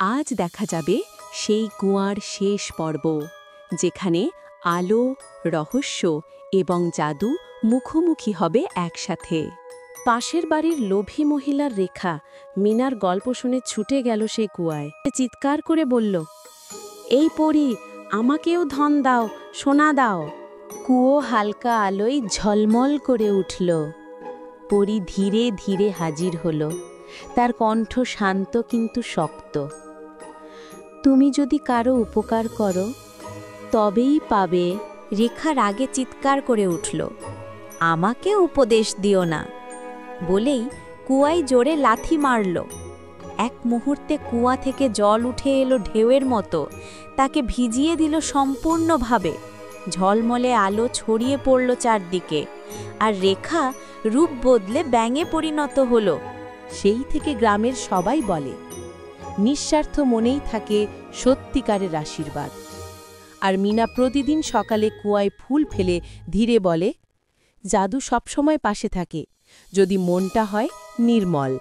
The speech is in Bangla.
আজ দেখা যাবে সেই কুয়ার শেষ পর্ব, যেখানে আলো, রহস্য এবং জাদু মুখোমুখি হবে একসাথে। পাশের বাড়ির লোভী মহিলার রেখা মিনার গল্প শুনে ছুটে গেল সেই কুয়ায়। চিৎকার করে বলল, এই পরী, আমাকেও ধন দাও, সোনা দাও। কুয়ো হালকা আলোয় ঝলমল করে উঠল। পরী ধীরে ধীরে হাজির হল, তার কণ্ঠ শান্ত কিন্তু শক্ত। তুমি যদি কারো উপকার করো তবেই পাবে। রেখা রাগে চিৎকার করে উঠল, আমাকে উপদেশ দিও না বলেই কুয়ায় জোরে লাথি মারল। এক মুহূর্তে কুয়া থেকে জল উঠে এলো ঢেউয়ের মতো, তাকে ভিজিয়ে দিল সম্পূর্ণভাবে। ঝলমলে আলো ছড়িয়ে পড়ল চারদিকে, আর রেখা রূপ বদলে ব্যাঙে পরিণত হলো। সেই থেকে গ্রামের সবাই বলে, নিঃস্বার্থ মনেই থাকে সত্যিকারের আশীর্বাদ। আর মিনা প্রতিদিন সকালে কুয়ায় ফুল ফেলে ধীরে বলে, জাদু সবসময় পাশে থাকে, যদি মনটা হয় নির্মল।